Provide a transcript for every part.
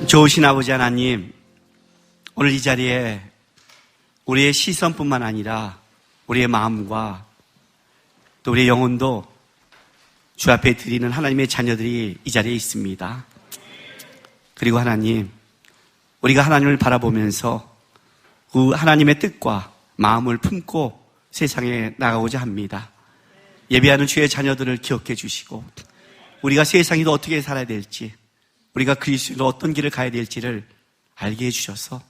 좋으신 아버지 하나님, 오늘 이 자리에 우리의 시선뿐만 아니라 우리의 마음과 또 우리의 영혼도 주 앞에 드리는 하나님의 자녀들이 이 자리에 있습니다. 그리고 하나님, 우리가 하나님을 바라보면서 그 하나님의 뜻과 마음을 품고 세상에 나가고자 합니다. 예배하는 주의 자녀들을 기억해 주시고 우리가 세상에도 어떻게 살아야 될지, 우리가 그리스도로 어떤 길을 가야 될지를 알게 해주셔서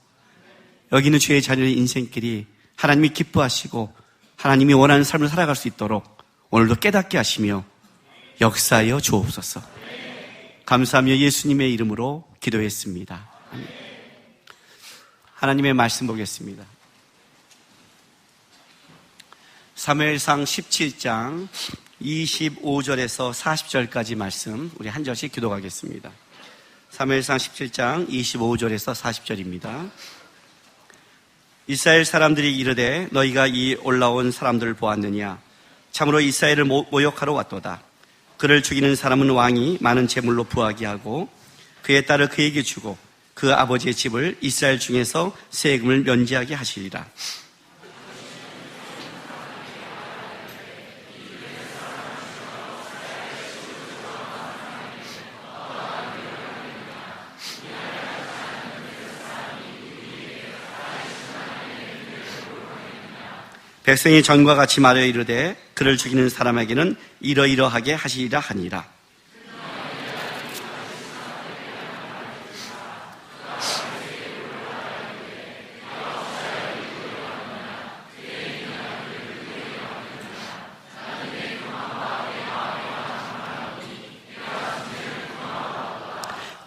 여기 있는 주의 자녀의 인생길이 하나님이 기뻐하시고 하나님이 원하는 삶을 살아갈 수 있도록 오늘도 깨닫게 하시며 역사하여 주옵소서. 감사하며 예수님의 이름으로 기도했습니다. 아멘. 하나님의 말씀 보겠습니다. 사무엘상 17장 25절에서 40절까지 말씀 우리 한 절씩 기도하겠습니다. 사무엘상 17장 25절에서 40절입니다. 이스라엘 사람들이 이르되 너희가 이 올라온 사람들을 보았느냐? 참으로 이스라엘을 모욕하러 왔도다. 그를 죽이는 사람은 왕이 많은 재물로 부하게 하고 그의 딸을 그에게 주고 그 아버지의 집을 이스라엘 중에서 세금을 면제하게 하시리라. 백성이 전과 같이 말하여 이르되 그를 죽이는 사람에게는 이러이러하게 하시리라 하니라.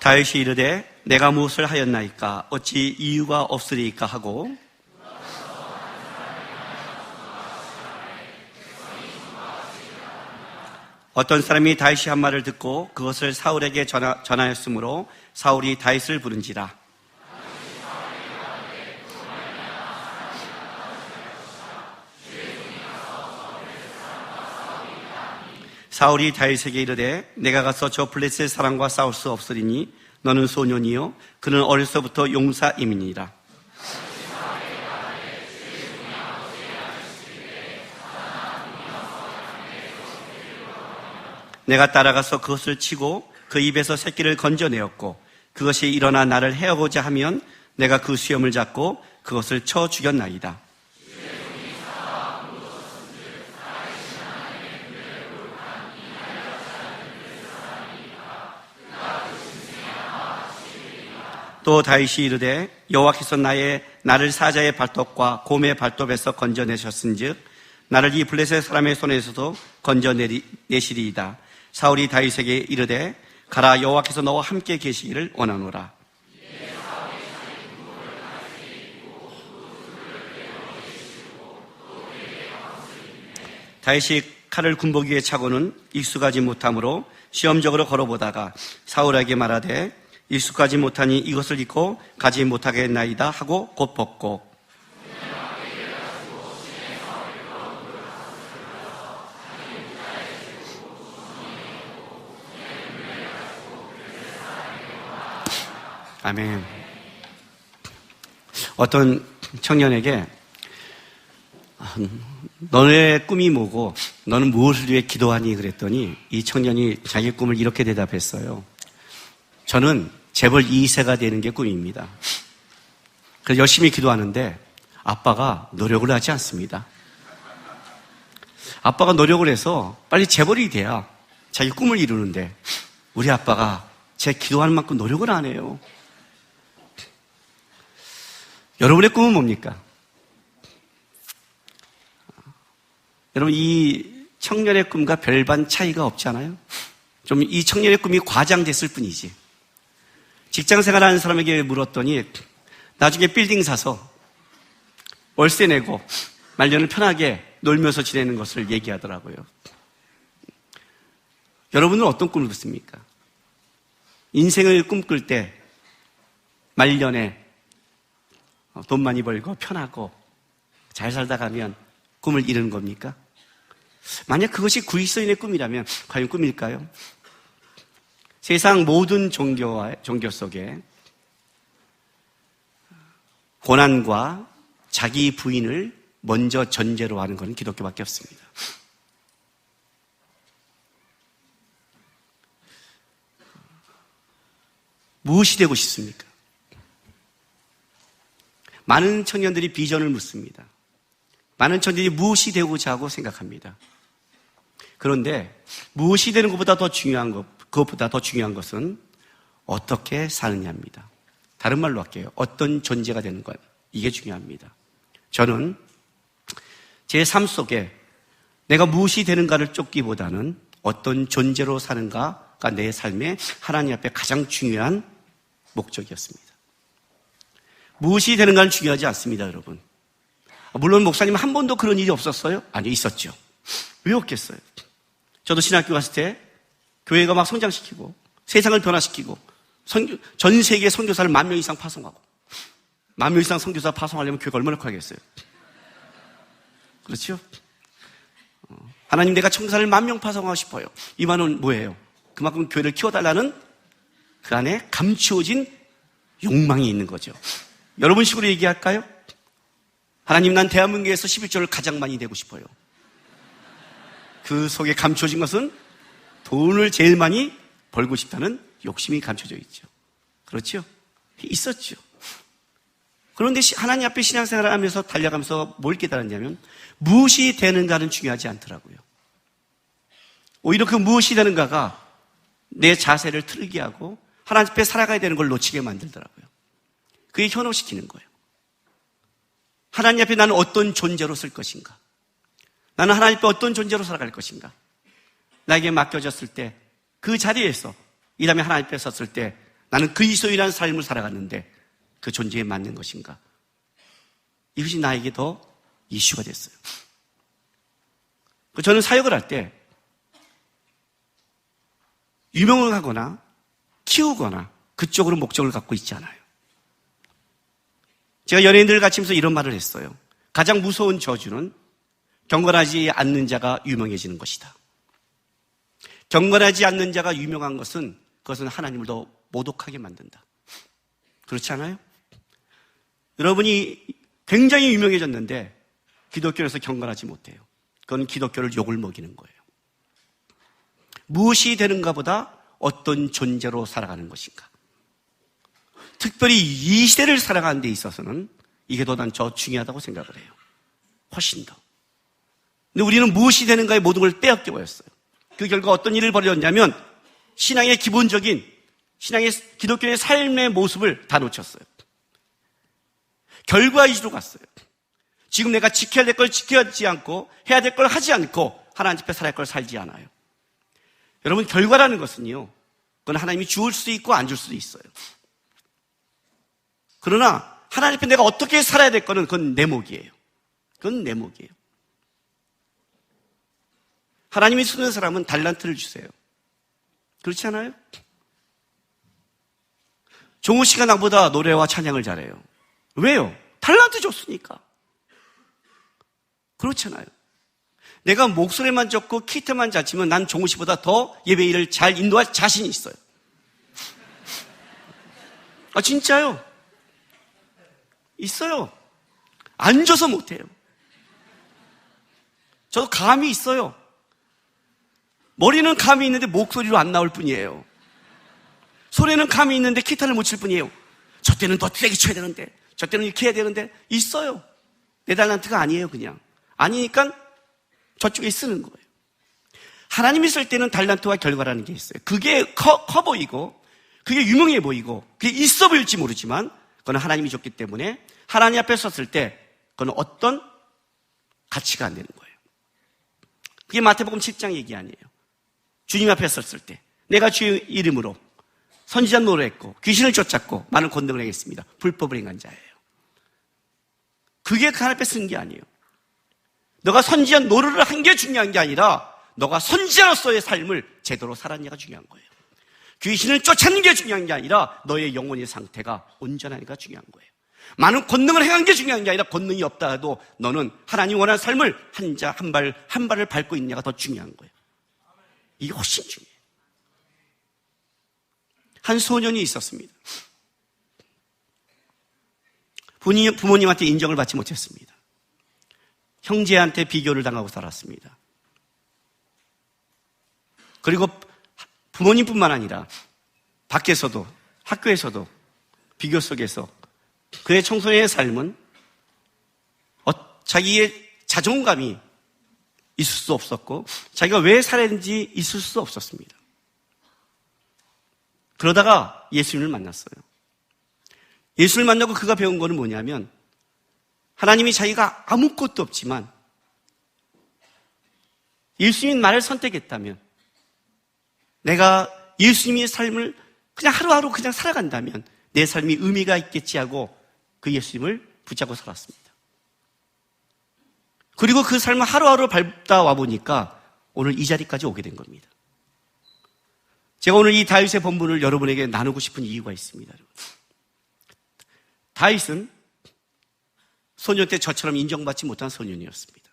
다윗이 이르되 내가 무엇을 하였나이까? 어찌 이유가 없으리까 하고 어떤 사람이 다윗이 한 말을 듣고 그것을 사울에게 전하였으므로 사울이 다윗을 부른지라. 사울이 다윗에게 이르되 내가 가서 저 블레셋 사람과 싸울 수 없으리니 너는 소년이요 그는 어려서부터 용사임이니라. 내가 따라가서 그것을 치고 그 입에서 새끼를 건져내었고 그것이 일어나 나를 해하고자 하면 내가 그 수염을 잡고 그것을 쳐 죽였나이다. 또 다윗이 이르되 여호와께서 나를 사자의 발톱과 곰의 발톱에서 건져내셨은즉 나를 이 블레셋 사람의 손에서도 건져내시리이다. 사울이 다윗에게 이르되 가라, 여호와께서 너와 함께 계시기를 원하노라. 다윗이 칼을 군복 위에 차고는 익숙하지 못하므로 시험적으로 걸어보다가 사울에게 말하되 익숙하지 못하니 이것을 입고 가지 못하겠나이다 하고 곧 벗고 아멘. 어떤 청년에게 너의 꿈이 뭐고 너는 무엇을 위해 기도하니 그랬더니 이 청년이 자기 꿈을 이렇게 대답했어요. 저는 재벌 2세가 되는 게 꿈입니다. 그래서 열심히 기도하는데 아빠가 노력을 하지 않습니다. 아빠가 노력을 해서 빨리 재벌이 돼야 자기 꿈을 이루는데 우리 아빠가 제 기도하는 만큼 노력을 안 해요. 여러분의 꿈은 뭡니까? 여러분, 이 청년의 꿈과 별반 차이가 없지 않아요? 좀 이 청년의 꿈이 과장됐을 뿐이지. 직장 생활하는 사람에게 물었더니 나중에 빌딩 사서 월세 내고 말년을 편하게 놀면서 지내는 것을 얘기하더라고요. 여러분은 어떤 꿈을 꿨습니까? 인생을 꿈꿀 때 말년에 돈 많이 벌고 편하고 잘 살다 가면 꿈을 이루는 겁니까? 만약 그것이 그리스도인의 꿈이라면 과연 꿈일까요? 세상 모든 종교 속에 고난과 자기 부인을 먼저 전제로 하는 것은 기독교밖에 없습니다. 무엇이 되고 싶습니까? 많은 청년들이 비전을 묻습니다. 많은 청년들이 무엇이 되고자 하고 생각합니다. 그런데 무엇이 되는 것보다 더 중요한 그것보다 더 중요한 것은 어떻게 사느냐입니다. 다른 말로 할게요. 어떤 존재가 되는 것, 이게 중요합니다. 저는 제 삶 속에 내가 무엇이 되는가를 쫓기보다는 어떤 존재로 사는가가 내 삶의 하나님 앞에 가장 중요한 목적이었습니다. 무엇이 되는가는 중요하지 않습니다, 여러분. 물론 목사님 한 번도 그런 일이 없었어요? 아니요, 있었죠. 왜 없겠어요? 저도 신학교 갔을 때 교회가 막 성장시키고 세상을 변화시키고 전 세계 선교사를 10,000명 이상 파송하고 10,000명 이상 선교사 파송하려면 교회가 얼마나 커야겠어요? 그렇죠? 하나님 내가 청사를 10,000명 파송하고 싶어요. 이 말은 뭐예요? 그만큼 교회를 키워달라는 그 안에 감추어진 욕망이 있는 거죠. 여러분 식으로 얘기할까요? 하나님 난 대한민국에서 11조를 가장 많이 내고 싶어요. 그 속에 감춰진 것은 돈을 제일 많이 벌고 싶다는 욕심이 감춰져 있죠. 그렇죠? 있었죠. 그런데 하나님 앞에 신앙생활을 하면서 달려가면서 뭘 깨달았냐면 무엇이 되는가는 중요하지 않더라고요. 오히려 그 무엇이 되는가가 내 자세를 틀게 하고 하나님 앞에 살아가야 되는 걸 놓치게 만들더라고요. 그게 현혹시키는 거예요. 하나님 앞에 나는 어떤 존재로 쓸 것인가? 나는 하나님 앞에 어떤 존재로 살아갈 것인가? 나에게 맡겨졌을 때 그 자리에서 이 다음에 하나님 앞에 섰을 때 나는 그리스도인이라는 삶을 살아갔는데 그 존재에 맞는 것인가? 이것이 나에게 더 이슈가 됐어요. 저는 사역을 할 때 유명을 하거나 키우거나 그쪽으로 목적을 갖고 있지 않아요. 제가 연예인들 같이 하면서 이런 말을 했어요. 가장 무서운 저주는 경건하지 않는 자가 유명해지는 것이다. 경건하지 않는 자가 유명한 것은 그것은 하나님을 더 모독하게 만든다. 그렇지 않아요? 여러분이 굉장히 유명해졌는데 기독교에서 경건하지 못해요. 그건 기독교를 욕을 먹이는 거예요. 무엇이 되는가 보다 어떤 존재로 살아가는 것인가. 특별히 이 시대를 살아가는 데 있어서는 이게 더 난 저 중요하다고 생각을 해요. 훨씬 더. 근데 우리는 무엇이 되는가의 모든 걸 빼앗겨 버렸어요. 그 결과 어떤 일을 벌였냐면 신앙의 기본적인 기독교의 삶의 모습을 다 놓쳤어요. 결과 위주로 갔어요. 지금 내가 지켜야 될 걸 지켜야지 않고 해야 될 걸 하지 않고 하나님 앞에 살아야 할 걸 살지 않아요. 여러분 결과라는 것은요. 그건 하나님이 주을 수도 있고 안 줄 수도 있어요. 그러나 하나님 앞에 내가 어떻게 살아야 될 거는 그건 내 몫이에요. 그건 내 몫이에요. 하나님이 쓰는 사람은 달란트를 주세요. 그렇지 않아요? 종우 씨가 나보다 노래와 찬양을 잘해요. 왜요? 달란트 줬으니까. 그렇잖아요. 내가 목소리만 좋고 키트만 잘 치면 난 종우 씨보다 더 예배일을 잘 인도할 자신이 있어요. 아 진짜요? 있어요. 안 줘서 못해요. 저도 감이 있어요. 머리는 감이 있는데 목소리로 안 나올 뿐이에요. 소리는 감이 있는데 기타를 못 칠 뿐이에요. 저 때는 더 세게 쳐야 되는데 저 때는 이렇게 해야 되는데 있어요. 내 달란트가 아니에요. 그냥 아니니까 저쪽에 쓰는 거예요. 하나님이 쓸 때는 달란트와 결과라는 게 있어요. 그게 커 보이고 그게 유명해 보이고 그게 있어 보일지 모르지만 그건 하나님이 줬기 때문에 하나님 앞에 섰을 때 그건 어떤 가치가 안 되는 거예요. 그게 마태복음 7장 얘기 아니에요. 주님 앞에 섰을 때 내가 주의 이름으로 선지자 노래했고 귀신을 쫓았고 많은 권능을 행했습니다. 불법을 행한 자예요. 그게 그 하나님 앞에 쓴 게 아니에요. 너가 선지자 노래를 한 게 중요한 게 아니라 너가 선지자로서의 삶을 제대로 살았냐가 중요한 거예요. 귀신을 쫓아내는 게 중요한 게 아니라 너의 영혼의 상태가 온전하니까 중요한 거예요. 많은 권능을 행한 게 중요한 게 아니라 권능이 없다 해도 너는 하나님 원하는 삶을 한 발을 밟고 있냐가 더 중요한 거예요. 이게 훨씬 중요해요. 한 소년이 있었습니다. 부모님한테 인정을 받지 못했습니다. 형제한테 비교를 당하고 살았습니다. 그리고 부모님뿐만 아니라 밖에서도, 학교에서도 비교 속에서 그의 청소년의 삶은 자기의 자존감이 있을 수 없었고 자기가 왜 살았는지 있을 수 없었습니다. 그러다가 예수님을 만났어요. 예수를 만나고 그가 배운 거는 뭐냐면 하나님이 자기가 아무것도 없지만 예수님 나를 선택했다면 내가 예수님의 삶을 그냥 하루하루 그냥 살아간다면 내 삶이 의미가 있겠지 하고 그 예수님을 붙잡고 살았습니다. 그리고 그 삶을 하루하루 밟다 와보니까 오늘 이 자리까지 오게 된 겁니다. 제가 오늘 이 다윗의 본문을 여러분에게 나누고 싶은 이유가 있습니다. 다윗은 소년 때 저처럼 인정받지 못한 소년이었습니다.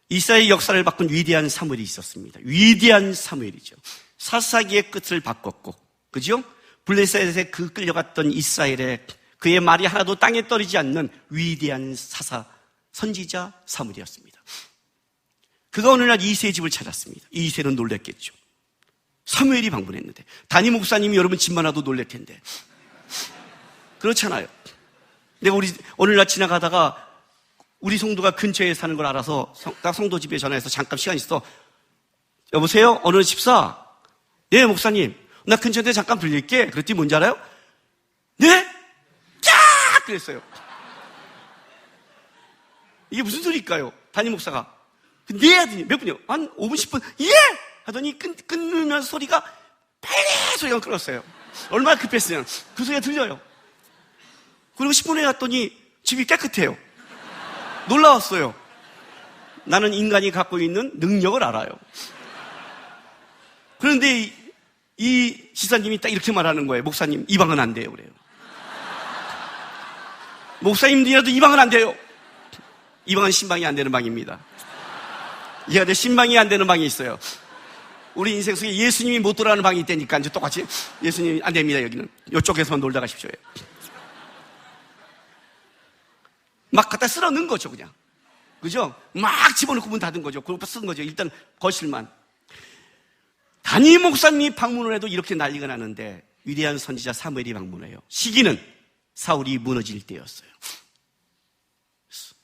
이스라엘 역사를 바꾼 위대한 사무엘이 있었습니다. 위대한 사무엘이죠. 사사기의 끝을 바꿨고, 그죠? 블레셋에 그 끌려갔던 이스라엘에 그의 말이 하나도 땅에 떨어지지 않는 위대한 선지자 사무엘이었습니다. 그가 어느 날 이새의 집을 찾았습니다. 이새는 놀랬겠죠. 사무엘이 방문했는데 담임 목사님이 여러분 집만 와도 놀랄 텐데 그렇잖아요. 내가 오늘날 지나가다가 우리 성도가 근처에 사는 걸 알아서 딱 성도 집에 전화해서 잠깐 시간 있어. 여보세요? 어느 집사? 네, 목사님. 나 근처인데 잠깐 들릴게. 그랬더니 뭔지 알아요? 네? 쫙! 그랬어요. 이게 무슨 소리일까요? 담임 목사가. 네 하더니 몇 분이요? 한 5분, 10분. 예! 하더니 끊으면서 소리가 빨리 소리가 끊었어요. 얼마나 급했으면. 그 소리가 들려요. 그리고 10분에 갔더니 집이 깨끗해요. 놀라웠어요. 나는 인간이 갖고 있는 능력을 알아요. 그런데 이 지사님이 딱 이렇게 말하는 거예요. 목사님, 이 방은 안 돼요. 그래요. 목사님들이라도 이 방은 안 돼요. 이 방은 신방이 안 되는 방입니다. 이해가 돼? 신방이 안 되는 방이 있어요. 우리 인생 속에 예수님이 못 돌아가는 방이 있다니까 이제 똑같이 예수님이 안 됩니다. 여기는 이쪽에서만 놀다 가십시오. 막 갖다 쓸어 넣은 거죠, 그냥. 그죠? 막 집어넣고 문 닫은 거죠. 그리고 쓴 거죠. 일단 거실만. 담임 목사님이 방문을 해도 이렇게 난리가 나는데 위대한 선지자 사무엘이 방문해요. 시기는 사울이 무너질 때였어요.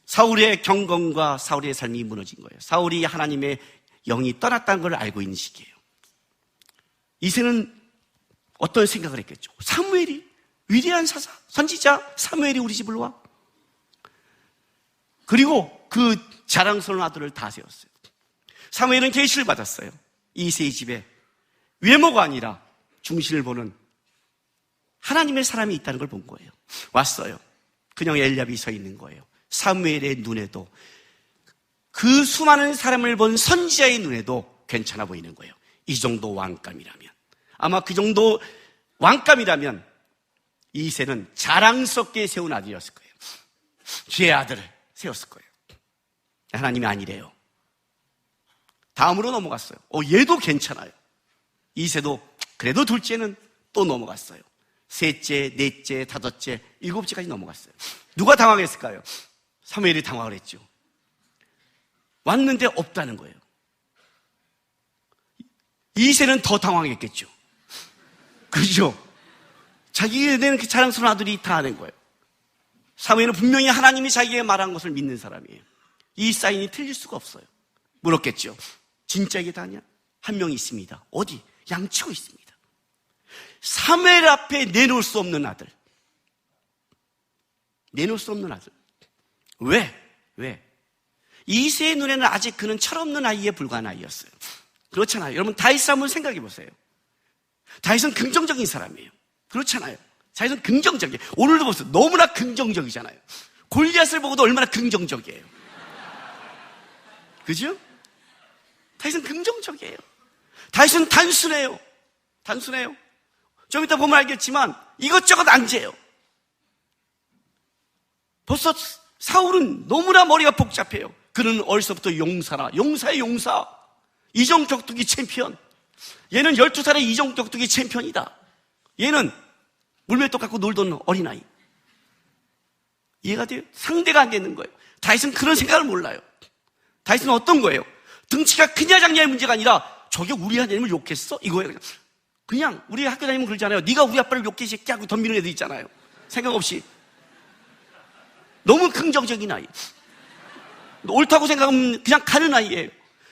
사울의 경건과 사울의 삶이 무너진 거예요. 사울이 하나님의 영이 떠났다는 걸 알고 있는 시기예요. 이새는 어떤 생각을 했겠죠? 사무엘이, 위대한 선지자 사무엘이 우리 집을 와? 그리고 그 자랑스러운 아들을 다 세웠어요. 사무엘은 계시를 받았어요. 이새의 집에 외모가 아니라 중심을 보는 하나님의 사람이 있다는 걸 본 거예요. 왔어요. 그냥 엘리압이 서 있는 거예요. 사무엘의 눈에도 그 수많은 사람을 본 선지자의 눈에도 괜찮아 보이는 거예요. 이 정도 왕감이라면, 아마 그 정도 왕감이라면 이새는 자랑스럽게 세운 아들이었을 거예요. 제 아들을 세웠을 거예요. 하나님이 아니래요. 다음으로 넘어갔어요. 얘도 괜찮아요. 이새도 그래도 둘째는 또 넘어갔어요. 셋째, 넷째, 다섯째, 일곱째까지 넘어갔어요. 누가 당황했을까요? 사무엘이 당황을 했죠. 왔는데 없다는 거예요. 이새는 더 당황했겠죠. 그죠? 자기에 대한 그 자랑스러운 아들이 다 아는 거예요. 사무엘은 분명히 하나님이 자기에게 말한 것을 믿는 사람이에요. 이 사인이 틀릴 수가 없어요. 물었겠죠. 진짜 이게 다냐? 한 명 있습니다. 어디? 양치고 있습니다. 사무엘 앞에 내놓을 수 없는 아들. 내놓을 수 없는 아들. 왜? 이새의 눈에는 아직 그는 철없는 아이에 불과한 아이였어요. 그렇잖아요. 여러분 다윗을 한번 생각해 보세요. 다윗은 긍정적인 사람이에요. 그렇잖아요. 다윗은 긍정적이에요. 오늘도 보세요. 너무나 긍정적이잖아요. 골리앗을 보고도 얼마나 긍정적이에요. 그죠? 다윗은 긍정적이에요. 다윗은 단순해요. 좀 이따 보면 알겠지만 이것저것 안재요. 벌써 사울은 너무나 머리가 복잡해요. 그는 어려서부터 용사의 용사. 이종격투기 챔피언. 얘는 12살의 이종격투기 챔피언이다. 얘는 물맷돌 갖고 놀던 어린아이. 이해가 돼요? 상대가 안 되는 거예요. 다윗은 그런 생각을 몰라요. 다윗은 어떤 거예요? 등치가 크냐 작냐의 문제가 아니라 저게 우리 하나님을 욕했어? 이거예요. 그냥 우리 학교 다니면 그러잖아요. 네가 우리 아빠를 욕해 이 새끼 하고 덤비는 애들 있잖아요. 생각 없이. 너무 긍정적인 아이. 옳다고 생각하면 그냥 가는 아이예요.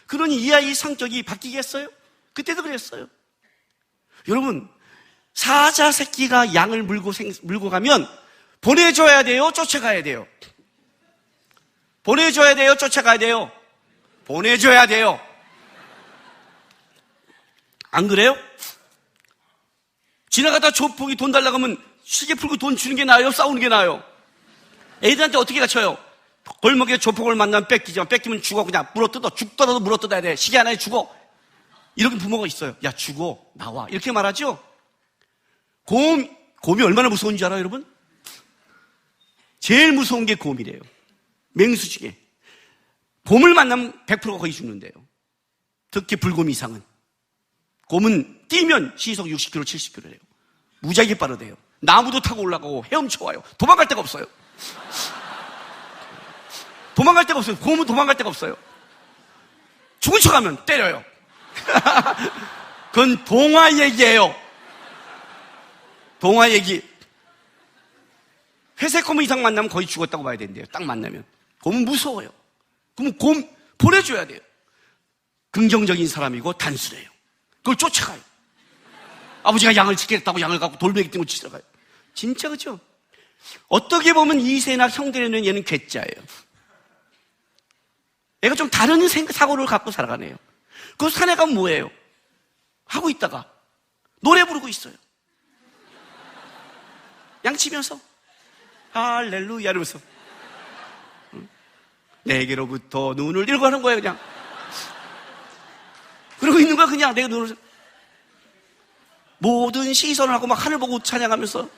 그러니 이 아이의 성격이 바뀌겠어요? 그때도 그랬어요. 여러분, 사자 새끼가 양을 물고 가면 보내줘야 돼요? 쫓아가야 돼요? 보내줘야 돼요? 쫓아가야 돼요? 보내줘야 돼요. 안 그래요? 지나가다 조폭이 돈 달라고 하면 시계 풀고 돈 주는 게 나아요? 싸우는 게 나아요? 애들한테 어떻게 가르쳐요? 골목에 조폭을 만나면 뺏기지만 뺏기면 죽어. 그냥 물어뜯어. 죽더라도 물어뜯어야 돼. 시계 하나에 죽어. 이렇게 부모가 있어요. 야, 죽어. 나와. 이렇게 말하죠? 곰이 얼마나 무서운 줄 알아요, 여러분? 제일 무서운 게 곰이래요. 맹수 중에. 곰을 만나면 100%가 거의 죽는데요. 특히 불곰 이상은. 곰은 뛰면 시속 60km, 70km래요. 무지하게 빠르대요. 나무도 타고 올라가고 헤엄쳐 와요. 도망갈 데가 없어요. 도망갈 데가 없어요. 곰은 도망갈 데가 없어요. 죽은 척하면 때려요. 그건 동화 얘기예요. 동화 얘기. 회색 곰 이상 만나면 거의 죽었다고 봐야 된대요. 딱 만나면. 곰은 무서워요. 그럼 곰 보내줘야 돼요. 긍정적인 사람이고 단순해요. 그걸 쫓아가요. 아버지가 양을 지키겠다고 양을 갖고 돌멩이 띄고 쫓아가요. 진짜 그죠? 어떻게 보면 이세나 형들에는 얘는 괴짜예요. 얘가 좀 다른 사고를 갖고 살아가네요. 그 산에 가면 뭐예요? 하고 있다가 노래 부르고 있어요. 양치면서 할렐루야 이러면서 내게로부터 눈을 이러고 하는 거예요. 그냥 그러고 있는 거야. 그냥 내가 눈을 모든 시선을 하고 막 하늘 보고 찬양하면서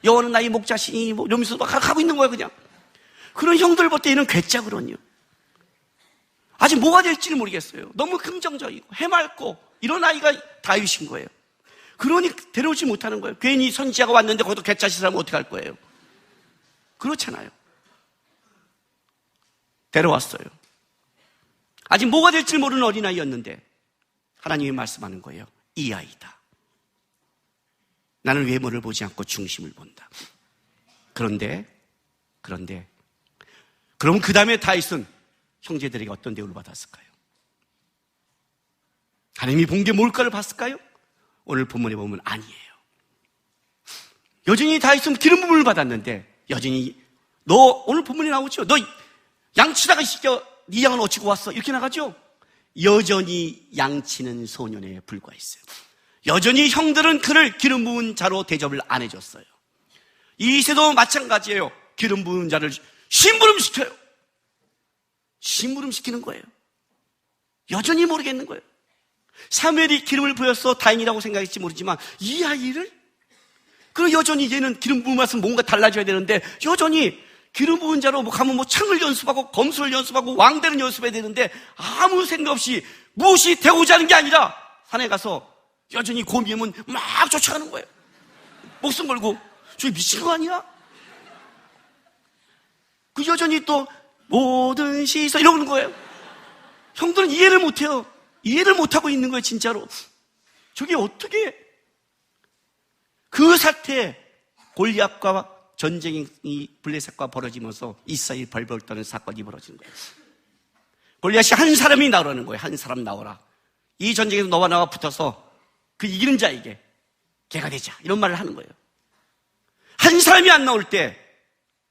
여호와는 나의 목자시니 뭐 이러면서 막 하고 있는 거예요. 그냥 그런 형들 볼 때 얘는 괴짜거든요. 아직 뭐가 될지는 모르겠어요. 너무 긍정적이고 해맑고 이런 아이가 다윗인 거예요. 그러니 데려오지 못하는 거예요. 괜히 선지자가 왔는데 거기도 괴짜시 사람은 어떻게 할 거예요? 그렇잖아요. 데려왔어요. 아직 뭐가 될지 모르는 어린아이였는데 하나님이 말씀하는 거예요. 이 아이다. 나는 외모를 보지 않고 중심을 본다. 그런데 그럼 그 다음에 다윗은 형제들에게 어떤 대우를 받았을까요? 하나님이 본 게 뭘까를 봤을까요? 오늘 본문에 보면 아니에요. 여전히 다윗은 기름 부음을 받았는데 여전히 너 오늘 본문에 나오죠? 너 양치다가 시켜 네 양은 어찌고 왔어? 이렇게 나가죠? 여전히 양치는 소년에 불과했어요. 여전히 형들은 그를 기름 부은 자로 대접을 안 해줬어요. 이세도 마찬가지예요. 기름 부은 자를 심부름시켜요. 심부름시키는 거예요. 여전히 모르겠는 거예요. 사무엘이 기름을 부어서 다행이라고 생각했지 모르지만 이 아이를 그리고 여전히 얘는 기름 부음 왔으면 뭔가 달라져야 되는데 여전히 기름 부은 자로 가면 창을 연습하고 검술을 연습하고 왕대는 연습해야 되는데 아무 생각 없이 무시되고자 하는 게 아니라 산에 가서 여전히 곰이면 막 쫓아가는 거예요. 목숨 걸고. 저 미친 거 아니야? 그 여전히 또 모든 시선 이러는 거예요. 형들은 이해를 못해요. 이해를 못하고 있는 거예요. 진짜로. 저게 어떻게 그 사태에 골리앗과 전쟁이 블레셋과 벌어지면서 이스라엘이 벌벌 떠는 사건이 벌어지는 거예요. 골리앗이 한 사람이 나오라는 거예요. 한 사람 나오라. 이 전쟁에서 너와 나와 붙어서 그 이기는 자에게 개가 되자. 이런 말을 하는 거예요. 한 사람이 안 나올 때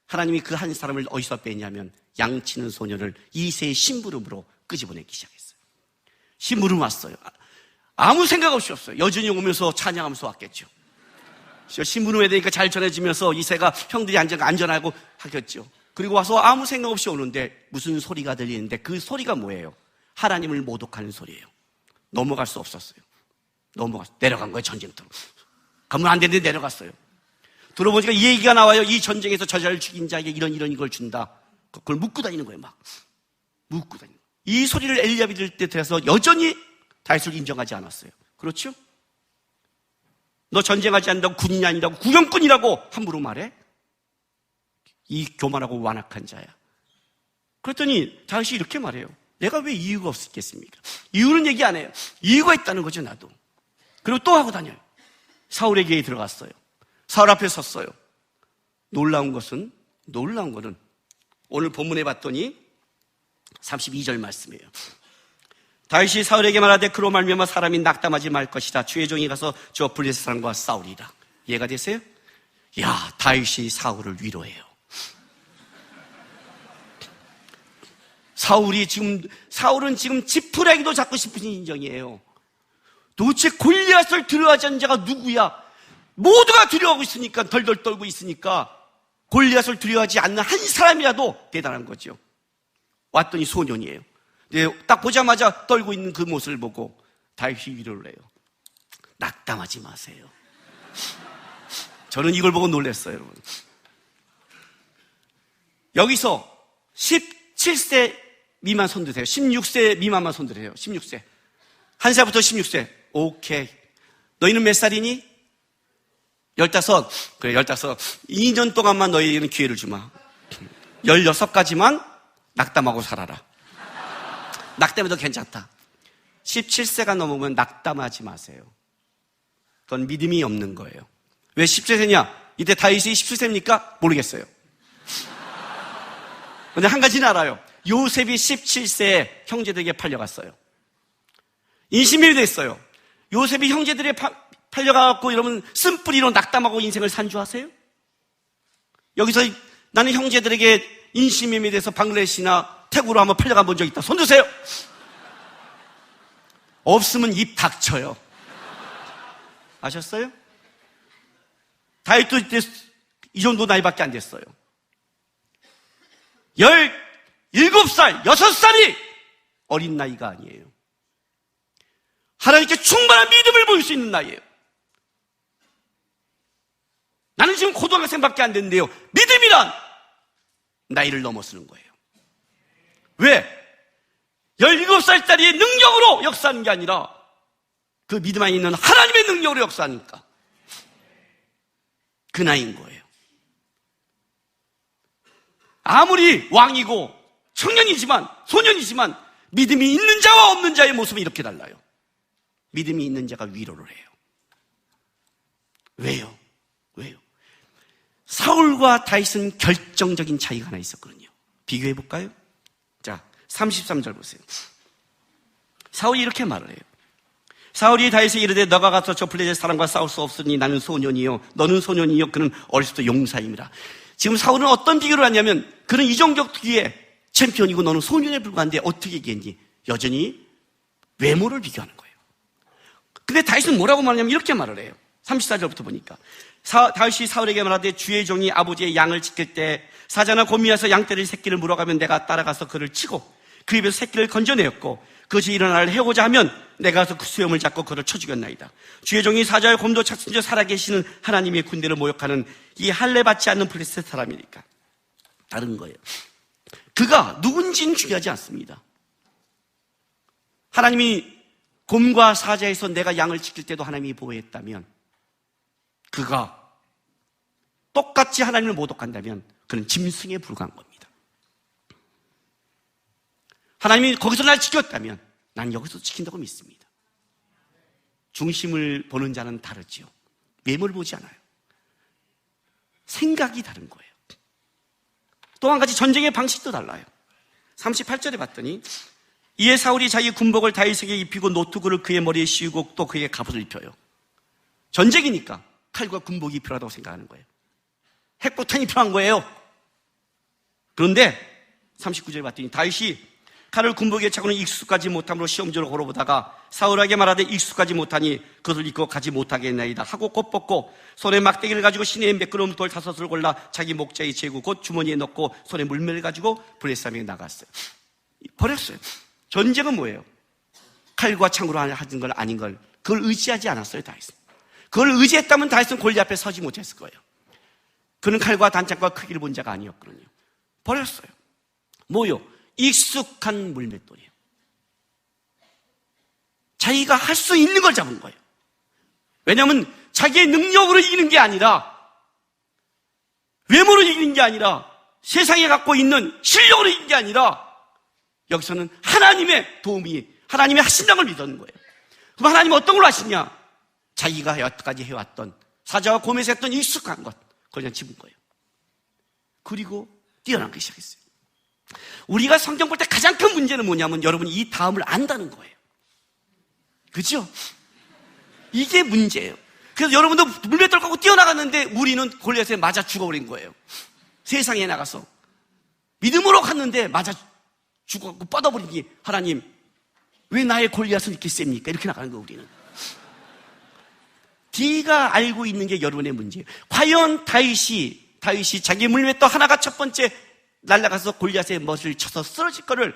하나님이 그 한 사람을 어디서 뺐냐면 양치는 소년을 이새의 심부름으로 끄집어내기 시작했어요. 심부름 왔어요. 아무 생각 없이 왔어요. 여전히 오면서 찬양하면서 왔겠죠. 심부름에 되니까 잘 전해지면서 이새가 형들이 안전하고 하겠죠. 그리고 와서 아무 생각 없이 오는데 무슨 소리가 들리는데 그 소리가 뭐예요? 하나님을 모독하는 소리예요. 넘어갈 수 없었어요. 내려간 거예요. 전쟁터로. 가면 안 되는데 내려갔어요. 들어보니까 이 얘기가 나와요. 이 전쟁에서 저자를 죽인 자에게 이런 걸 준다. 그걸 묻고 다니는 거예요. 막 묻고 다니는 거예요. 이 소리를 엘리압이 들을 때 돼서 여전히 다윗을 인정하지 않았어요. 그렇죠? 너 전쟁하지 않는다고 군인이 아니라고 구경꾼이라고 함부로 말해? 이 교만하고 완악한 자야. 그랬더니 다윗이 이렇게 말해요. 내가 왜 이유가 없겠습니까? 이유는 얘기 안 해요. 이유가 있다는 거죠, 나도. 그리고 또 하고 다녀요. 사울에게 들어갔어요. 사울 앞에 섰어요. 놀라운 거는 오늘 본문에 봤더니 32절 말씀이에요. 다윗이 사울에게 말하되 그로 말미암아 사람이 낙담하지 말 것이다. 주의 종이 가서 저 블레셋 사람과 싸우리라. 이해가 되세요? 야, 다윗이 사울을 위로해요. 사울은 지금 지푸라기도 잡고 싶은 인정이에요. 도대체 골리앗을 두려워하지 자가 누구야? 모두가 두려워하고 있으니까, 덜덜 떨고 있으니까 골리앗을 두려워하지 않는 한 사람이라도 대단한 거죠. 왔더니 소년이에요. 딱 보자마자 떨고 있는 그 모습을 보고 다윗이 위로를 해요. 낙담하지 마세요. 저는 이걸 보고 놀랐어요, 여러분. 여기서 17세 미만 손드세요. 16세 미만만 손드세요. 16세. 1살부터 16세. 오케이. 너희는 몇 살이니? 15. 그래, 15. 2년 동안만 너희에게는 기회를 주마. 16까지만 낙담하고 살아라. 낙담해도 괜찮다. 17세가 넘으면 낙담하지 마세요. 그건 믿음이 없는 거예요. 왜 17세냐? 이때 다윗이 17세입니까? 모르겠어요. 근데 한 가지는 알아요. 요셉이 17세에 형제들에게 팔려갔어요. 인신매이 됐어요. 요셉이 형제들에 팔려가고 여러분 쓴뿌리로 낙담하고 인생을 산주하세요? 여기서 나는 형제들에게 인신매이 돼서 방글라데시나 태국으로 한번 팔려가 본 적 있다. 손 드세요. 없으면 입 닥쳐요. 아셨어요? 다윗도 이때 이 정도 나이밖에 안 됐어요. 17살, 6살이 어린 나이가 아니에요. 하나님께 충만한 믿음을 보일 수 있는 나이예요. 나는 지금 고등학생밖에 안 됐는데요. 믿음이란 나이를 넘어서는 거예요. 왜? 17살짜리의 능력으로 역사하는 게 아니라 그 믿음 안에 있는 하나님의 능력으로 역사하니까 그 나이인 거예요. 아무리 왕이고 청년이지만 소년이지만 믿음이 있는 자와 없는 자의 모습은 이렇게 달라요. 믿음이 있는 자가 위로를 해요. 왜요? 사울과 다윗은 결정적인 차이가 하나 있었거든요. 비교해 볼까요? 자, 33절 보세요. 사울이 이렇게 말을 해요. 사울이 다윗에게 이르되 너가 가서 저 블레셋 사람과 싸울 수 없으니 나는 소년이요 너는 소년이요 그는 어렸을 때 용사임이라. 지금 사울은 어떤 비교를 하냐면 그는 이종격 뒤에 챔피언이고 너는 소년에 불과한데 어떻게 얘기했니? 여전히 외모를 비교하는 거예요. 근데 다윗은 뭐라고 말하냐면 이렇게 말을 해요. 34절부터 보니까 다윗이 사울에게 말하되 주의 종이 아버지의 양을 지킬 때 사자나 곰이 와서 양떼를 새끼를 물어가면 내가 따라가서 그를 치고 그 입에서 새끼를 건져내었고 그것이 일어나를 해오자 하면 내가 가서 그 수염을 잡고 그를 쳐 죽였나이다. 주의 종이 사자와 곰도 착신져 살아계시는 하나님의 군대를 모욕하는 이 할례 받지 않는 블레셋 사람이니까 다른 거예요. 그가 누군지는 중요하지 않습니다. 하나님이 곰과 사자에서 내가 양을 지킬 때도 하나님이 보호했다면 그가 똑같이 하나님을 모독한다면 그는 짐승에 불과한 겁니다. 하나님이 거기서 날 지켰다면 난 여기서 지킨다고 믿습니다. 중심을 보는 자는 다르지요. 외모를 보지 않아요. 생각이 다른 거예요. 또 한 가지 전쟁의 방식도 달라요. 38절에 봤더니 이에 사울이 자기 군복을 다윗에게 입히고 노트구를 그의 머리에 씌우고 또 그에게 갑옷을 입혀요. 전쟁이니까 칼과 군복이 필요하다고 생각하는 거예요. 핵폭탄이 필요한 거예요. 그런데 39절에 봤더니 다윗이 칼을 군복에 차고는 익숙하지 못함으로 시험적으로 걸어보다가 사울에게 말하되 익숙하지 못하니 그것을 입고 가지 못하게 했나이다 하고 곧 벗고 손에 막대기를 가지고 시내에 매끄러운 돌 5을 골라 자기 목자에 재고 곧 주머니에 넣고 손에 물매를 가지고 블레셋에 나갔어요. 버렸어요. 전쟁은 뭐예요? 칼과 창으로 하는 걸 아닌 걸 그걸 의지하지 않았어요. 다윗은. 그걸 의지했다면 다윗은 골리앗 앞에 서지 못했을 거예요. 그는 칼과 단창과 크기를 본 자가 아니었거든요. 버렸어요. 뭐요? 익숙한 물맷돌이에요. 자기가 할 수 있는 걸 잡은 거예요. 왜냐하면 자기의 능력으로 이기는 게 아니라 외모로 이기는 게 아니라 세상에 갖고 있는 실력으로 이긴 게 아니라 여기서는 하나님의 도움이, 하나님의 하신다는 걸 믿었는 거예요. 그럼 하나님은 어떤 걸 하시냐? 자기가 여태까지 해왔던, 사자와 곰에서 했던 익숙한 것, 그걸 그냥 집은 거예요. 그리고 뛰어나기 시작했어요. 우리가 성경 볼 때 가장 큰 문제는 뭐냐면 여러분이 이 다음을 안다는 거예요. 그죠? 이게 문제예요. 그래서 여러분도 물맷돌 갖고 뛰어나갔는데 우리는 골리앗에 맞아 죽어버린 거예요. 세상에 나가서 믿음으로 갔는데 맞아 죽어갖고 뻗어버리니, 하나님 왜 나의 골리앗은 이렇게 셉니까? 이렇게 나가는 거예요. 우리는 네가 알고 있는 게 여러분의 문제예요. 과연 다윗이 자기 물맷돌 하나가 첫 번째 날아가서 골리앗의 멋을 쳐서 쓰러질 거를,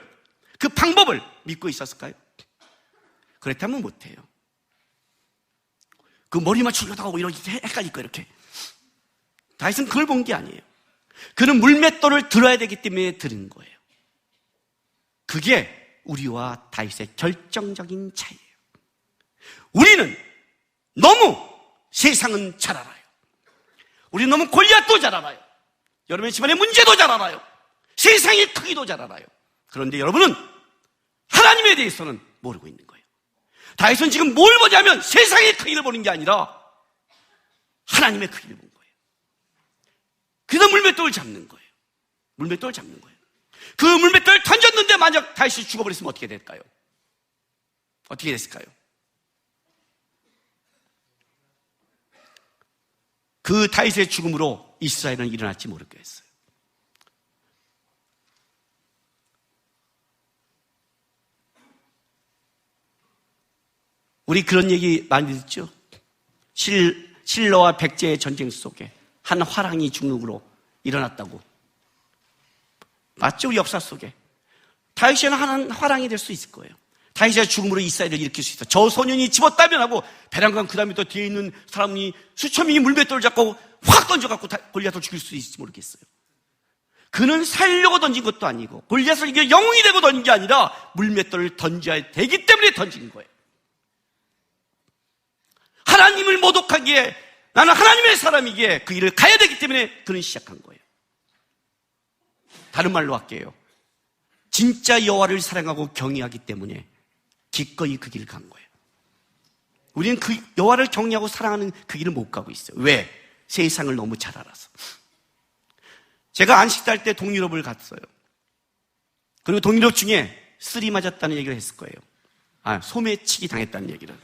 그 방법을 믿고 있었을까요? 그렇다면 못해요. 그 머리 맞추려고 하고 이렇게 헷갈릴 거예요. 이렇게 다윗은 그걸 본 게 아니에요. 그는 물맷돌을 들어야 되기 때문에 들은 거예요. 그게 우리와 다윗의 결정적인 차이예요. 우리는 너무 세상은 잘 알아요. 우리는 너무 골리앗도 잘 알아요. 여러분의 집안의 문제도 잘 알아요. 세상의 크기도 잘 알아요. 그런데 여러분은 하나님에 대해서는 모르고 있는 거예요. 다윗은 지금 뭘 보냐면 세상의 크기를 보는 게 아니라 하나님의 크기를 본 거예요. 그래서 물맷돌을 잡는 거예요. 물맷돌을 잡는 거예요. 그 물맷돌을 던졌는데 만약 다윗이 죽어버렸으면 어떻게 될까요? 어떻게 됐을까요? 그 다윗의 죽음으로 이스라엘은 일어날지 모르겠어요. 우리 그런 얘기 많이 듣죠? 실러와 백제의 전쟁 속에 한 화랑이 죽음으로 일어났다고. 맞죠? 우리 역사 속에 다윗은 한 화랑이 될 수 있을 거예요. 다윗의 죽음으로 이스라엘을 일으킬 수 있어. 저 소년이 집었다면 하고, 베란강 그 다음에 또 뒤에 있는 사람이 수천 명이 물맷돌을 잡고 확 던져갖고 골리앗을 죽일 수 있을지 모르겠어요. 그는 살려고 던진 것도 아니고 골리앗을 이게 영웅이 되고 던진 게 아니라 물맷돌을 던져야 되기 때문에 던진 거예요. 하나님을 모독하기에, 나는 하나님의 사람이기에 그 일을 가야 되기 때문에 그는 시작한 거예요. 다른 말로 할게요. 진짜 여호와를 사랑하고 경외하기 때문에 기꺼이 그 길을 간 거예요. 우리는 그 여호와를 경외하고 사랑하는 그 길을 못 가고 있어요. 왜? 세상을 너무 잘 알아서. 제가 안식달 때 동유럽을 갔어요. 그리고 동유럽 중에 쓰리 맞았다는 얘기를 했을 거예요. 소매치기 당했다는 얘기를.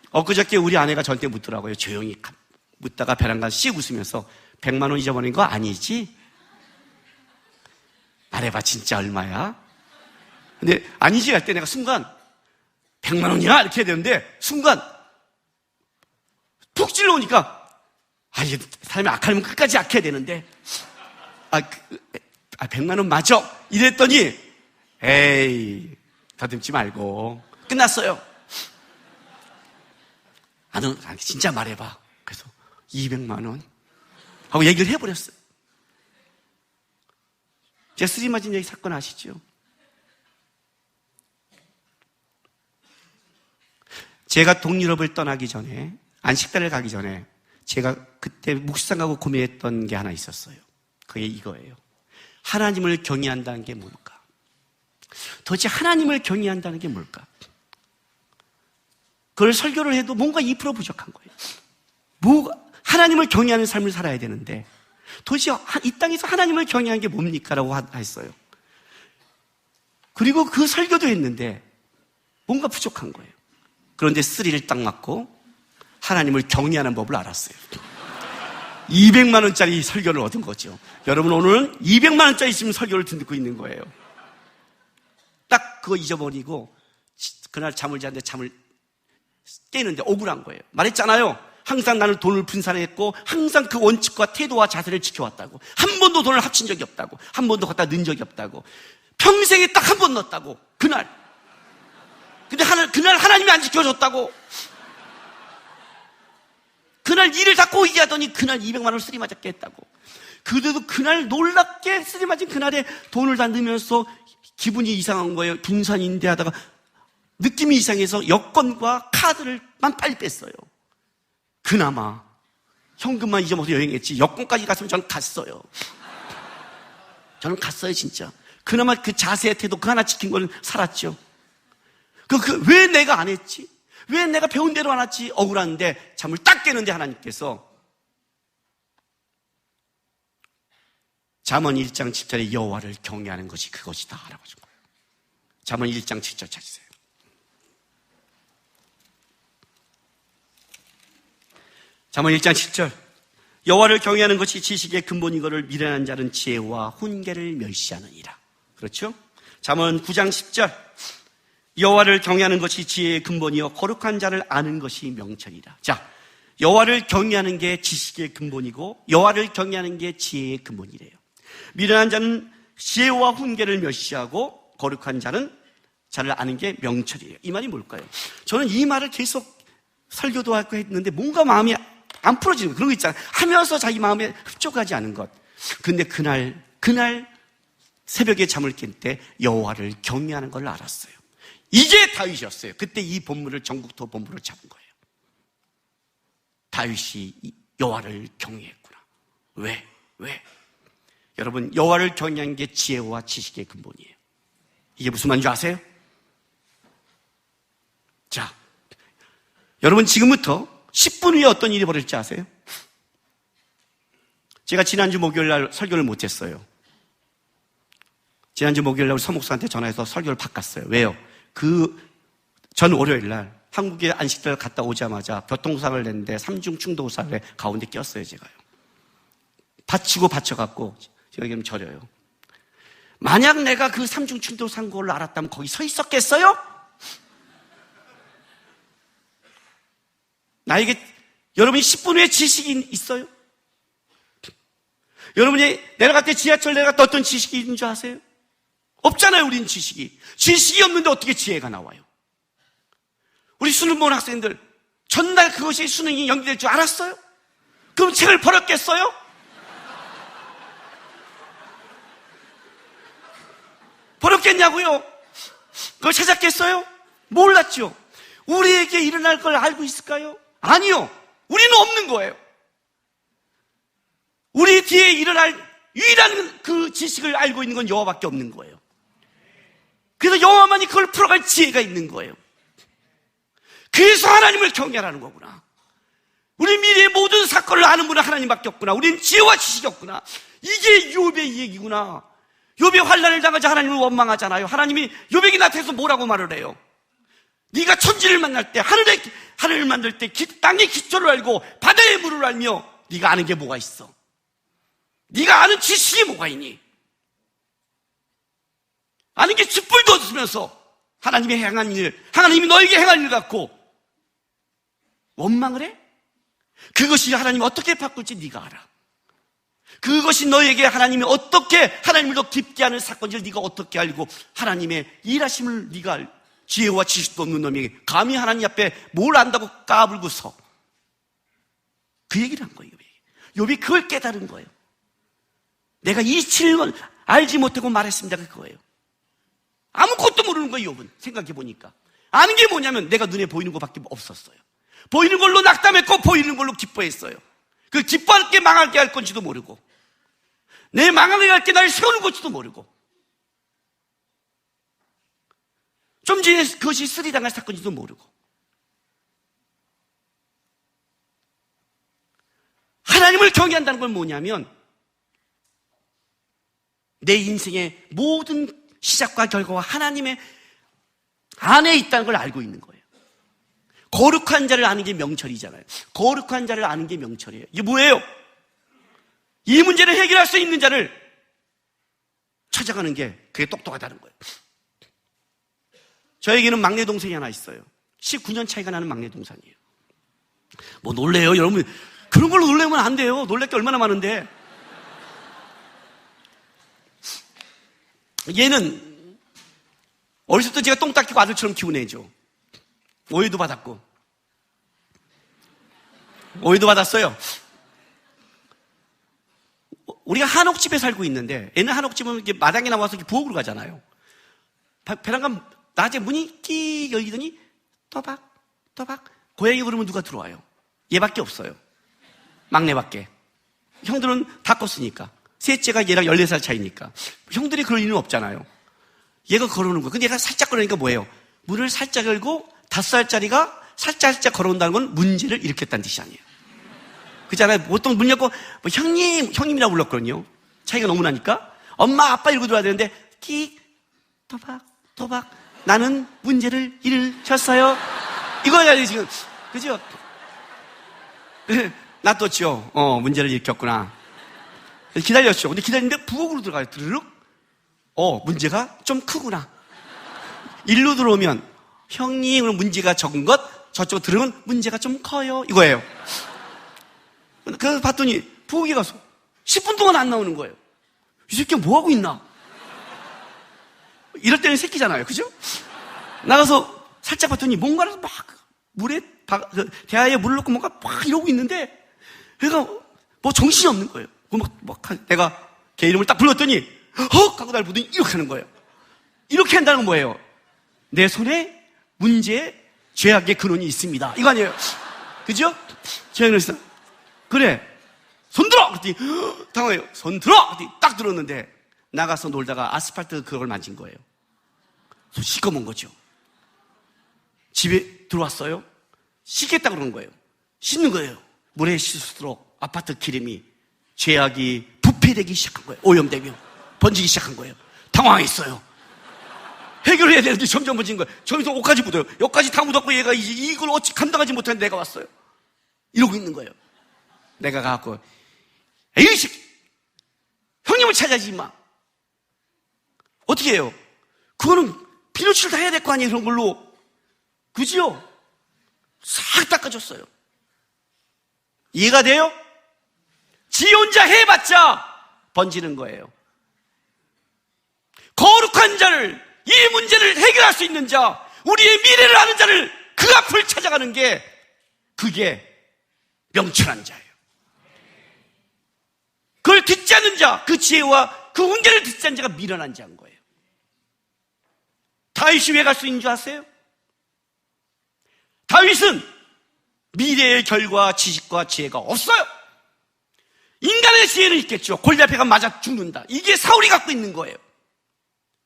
엊그저께 우리 아내가 저한테 묻더라고요. 조용히 묻다가 베란간 씩 웃으면서 100만 원 잊어버린 거 아니지? 말해봐, 진짜 얼마야? 근데 아니지 할 때 내가 순간 100만 원이야? 이렇게 해야 되는데 순간 푹 찔러오니까 이게 사람이 악하면 끝까지 악해야 되는데 100만 원 맞아? 이랬더니 에이 더듬지 말고 끝났어요. 너 진짜 말해봐. 그래서 200만 원 하고 얘기를 해버렸어요. 제 쓰리 맞은 얘기 사건 아시죠? 제가 동유럽을 떠나기 전에, 안식달을 가기 전에 제가 그때 묵상 가고 고민했던 게 하나 있었어요. 그게 이거예요. 하나님을 경외한다는 게 뭘까? 도대체 하나님을 경외한다는 게 뭘까? 그걸 설교를 해도 뭔가 2% 부족한 거예요. 하나님을 경외하는 삶을 살아야 되는데 도대체 이 땅에서 하나님을 경외하는 게 뭡니까? 라고 했어요. 그리고 그 설교도 했는데 뭔가 부족한 거예요. 그런데 쓰리를 딱 맞고 하나님을 경외하는 법을 알았어요. 200만 원짜리 설교를 얻은 거죠. 여러분 오늘은 200만 원짜리 있으면 설교를 듣고 있는 거예요. 딱 그거 잊어버리고 그날 잠을 자는데 잠을 깨는데 억울한 거예요. 말했잖아요. 항상 나는 돈을 분산했고 항상 그 원칙과 태도와 자세를 지켜왔다고. 한 번도 돈을 합친 적이 없다고. 한 번도 갖다 넣은 적이 없다고. 평생에 딱 한 번 넣었다고. 그날. 근데 그날 하나님이 안 지켜줬다고. 그날 일을 다 꼬이게 하더니 그날 200만 원을 쓰리 맞았게 했다고. 그래도 그날 놀랍게 쓰리 맞은 그날에 돈을 다 넣으면서 기분이 이상한 거예요. 분산인데 하다가 느낌이 이상해서 여권과 카드를만 빨리 뺐어요. 그나마 현금만 잊어먹어서 여행했지 여권까지 갔으면 전 갔어요. 저는 갔어요, 진짜. 그나마 그 자세, 태도 그 하나 지킨 걸 살았죠. 왜 내가 안 했지? 왜 내가 배운 대로 안 했지? 억울한데 잠을 딱 깨는데 하나님께서 잠언 1장 7절에 여호와를 경외하는 것이 그것이다 라고 하신 거예요. 잠언 1장 7절 찾으세요. 잠언 1장 7절 여호와를 경외하는 것이 지식의 근본이거를 미련한 자는 지혜와 훈계를 멸시하느니라. 그렇죠? 잠언 9장 10절 여호와를 경외하는 것이 지혜의 근본이요 거룩한 자를 아는 것이 명철이라. 자, 여호와를 경외하는 게 지식의 근본이고 여호와를 경외하는 게 지혜의 근본이래요. 미련한 자는 지혜와 훈계를 멸시하고 거룩한 자는 자를 아는 게 명철이에요. 이 말이 뭘까요? 저는 이 말을 계속 설교도 하고 했는데 뭔가 마음이 안 풀어지는 거, 그런 거 있잖아요. 하면서 자기 마음에 흡족하지 않은 것. 근데 그날 새벽에 잠을 깬 때 여호와를 경외하는 걸 알았어요. 이게 다윗이었어요. 그때 이 본문을 전국토 본문으로 잡은 거예요. 다윗이 여호와를 경외했구나. 왜? 여러분, 여호와를 경외하는 게 지혜와 지식의 근본이에요. 이게 무슨 말인지 아세요? 자, 여러분 지금부터 10분 후에 어떤 일이 벌어질지 아세요? 제가 지난주 목요일 날 설교를 못했어요. 지난주 목요일 날 우리 서목사한테 전화해서 설교를 바꿨어요. 왜요? 전 월요일 날 한국에 안식들 갔다 오자마자 교통사고를 냈는데 3중 충동사고에 가운데 꼈어요, 제가요. 받쳐갖고 제가 지금 저려요. 만약 내가 그 3중 충동사고를 알았다면 거기 서 있었겠어요? 나에게 여러분이 10분 후에 지식이 있어요? 여러분이 내려갈 때 지하철 내려갈 때 어떤 지식이 있는 줄 아세요? 없잖아요, 우린 지식이. 지식이 없는데 어떻게 지혜가 나와요? 우리 수능 본 학생들 전날 그것이 수능이 연기될 줄 알았어요? 그럼 책을 버렸겠어요? 버렸겠냐고요? 그걸 찾았겠어요? 몰랐죠. 우리에게 일어날 걸 알고 있을까요? 아니요. 우리는 없는 거예요. 우리 뒤에 일어날 유일한 그 지식을 알고 있는 건 여호와밖에 없는 거예요. 그래서 여호와만이 그걸 풀어갈 지혜가 있는 거예요. 그래서 하나님을 경외하라는 거구나. 우리 미래의 모든 사건을 아는 분은 하나님밖에 없구나. 우리는 지혜와 지식이 없구나. 이게 욥의 얘기구나. 욥이 환난을 당하자 하나님을 원망하잖아요. 하나님이 욥에게 나타나서 뭐라고 말을 해요? 네가 천지를 만날 때, 하늘을 만들 때 땅의 기초를 알고 바다의 물을 알며 네가 아는 게 뭐가 있어? 네가 아는 지식이 뭐가 있니? 아는 게 쥐뿔도 없으면서 하나님이 행한 일, 하나님이 너에게 행한 일 갖고 원망을 해? 그것이 하나님이 어떻게 바꿀지 네가 알아. 그것이 너에게 하나님이 어떻게 하나님을 더 깊게 하는 사건인지를 네가 어떻게 알고 하나님의 일하심을 네가 알. 지혜와 지식도 없는 놈에게 감히 하나님 앞에 뭘 안다고 까불고 서. 그 얘기를 한 거예요. 욥이 그걸 깨달은 거예요. 내가 이 진리를 알지 못하고 말했습니다. 그거예요. 아무것도 모르는 거예요, 욥은. 생각해 보니까. 아는 게 뭐냐면 내가 눈에 보이는 것밖에 없었어요. 보이는 걸로 낙담했고 보이는 걸로 기뻐했어요. 그 기뻐할 게 망하게 할 건지도 모르고 내 망하게 할 게 날 세우는 건지도 모르고 좀 전에 그것이 쓰리당할 사건인지도 모르고 하나님을 경외한다는 건 뭐냐면 내 인생의 모든 시작과 결과와 하나님의 안에 있다는 걸 알고 있는 거예요. 거룩한 자를 아는 게 명철이잖아요. 거룩한 자를 아는 게 명철이에요. 이게 뭐예요? 이 문제를 해결할 수 있는 자를 찾아가는 게 그게 똑똑하다는 거예요. 저에게는 막내 동생이 하나 있어요. 19년 차이가 나는 막내 동생이에요. 뭐 놀래요, 여러분. 그런 걸로 놀래면 안 돼요. 놀랄 게 얼마나 많은데. 얘는 어렸을 때 제가 똥 닦이고 아들처럼 키우네죠. 오해도 받았고. 오해도 받았어요. 우리가 한옥집에 살고 있는데, 얘는 한옥집은 이렇게 마당에 나와서 이렇게 부엌으로 가잖아요. 베란다 낮에 문이 끼 열리더니 또박 고양이 부르면 누가 들어와요? 얘밖에 없어요. 막내밖에. 형들은 다 컸으니까. 셋째가 얘랑 14살 차이니까. 형들이 그럴 일은 없잖아요. 얘가 걸어오는 거야. 근데 얘가 살짝 걸으니까 뭐예요? 문을 살짝 열고 5살짜리가 살짝 걸어온다는 건 문제를 일으켰다는 뜻이 아니에요. 그렇잖아요. 보통 문 열고 뭐 형님이라고 불렀거든요. 차이가 너무 나니까. 엄마, 아빠 이러고 들어와야 되는데 끽, 토박 나는 문제를 일으켰어요. 이거야 지금. 그죠? 놔뒀죠. 문제를 일으켰구나. 기다렸죠. 근데 기다리는데 부엌으로 들어가요. 드르륵. 문제가 좀 크구나. 일로 들어오면 형님 문제가 적은 것, 저쪽 들으면 문제가 좀 커요. 이거예요. 그래서 봤더니 부엌에 가서 10분 동안 안 나오는 거예요. 이 새끼가 뭐 하고 있나? 이럴 때는 새끼잖아요. 그죠? 나가서 살짝 봤더니 뭔가를 막 물에 대야에 물을 넣고 뭔가 막 이러고 있는데 얘가 뭐 정신이 없는 거예요. 내가 걔 이름을 딱 불렀더니 헉! 하고 날 보더니 이렇게 하는 거예요. 이렇게 한다는 건 뭐예요? 내 손에 문제의 죄악의 근원이 있습니다. 이거 아니에요? 그죠? 제가 그랬어. 그래. 손 들어! 그랬더니 당황해요. 손 들어! 그랬더니 딱 들었는데 나가서 놀다가 아스팔트 그걸 만진 거예요. 손 시꺼먼 거죠. 집에 들어왔어요. 씻겠다 그러는 거예요. 씻는 거예요. 물에 씻을수록 아파트 기름이 죄악이 부패되기 시작한 거예요. 오염되며 번지기 시작한 거예요. 당황했어요. 해결해야 되는데 점점 번지는 거예요. 저기서 옷까지 묻어요. 여기까지 다 묻었고 얘가 이제 이걸 어찌 감당하지 못하는 내가 왔어요. 이러고 있는 거예요. 내가 가갖고 에이 새끼 형님을 찾아야지 임마. 어떻게 해요? 그거는 비누칠 다 해야 될 거 아니에요. 그런 걸로. 그죠? 싹 닦아줬어요. 이해가 돼요? 지 혼자 해봤자 번지는 거예요. 거룩한 자를, 이 문제를 해결할 수 있는 자, 우리의 미래를 아는 자를 그 앞을 찾아가는 게 그게 명철한 자예요. 그걸 듣지 않는 자, 그 지혜와 그 훈계를 듣지 않는 자가 미련한 자인 거예요. 다윗이 왜 갈 수 있는 줄 아세요? 다윗은 미래의 결과, 지식과 지혜가 없어요. 인간의 지혜는 있겠죠. 골리앗에가 맞아 죽는다. 이게 사울이 갖고 있는 거예요.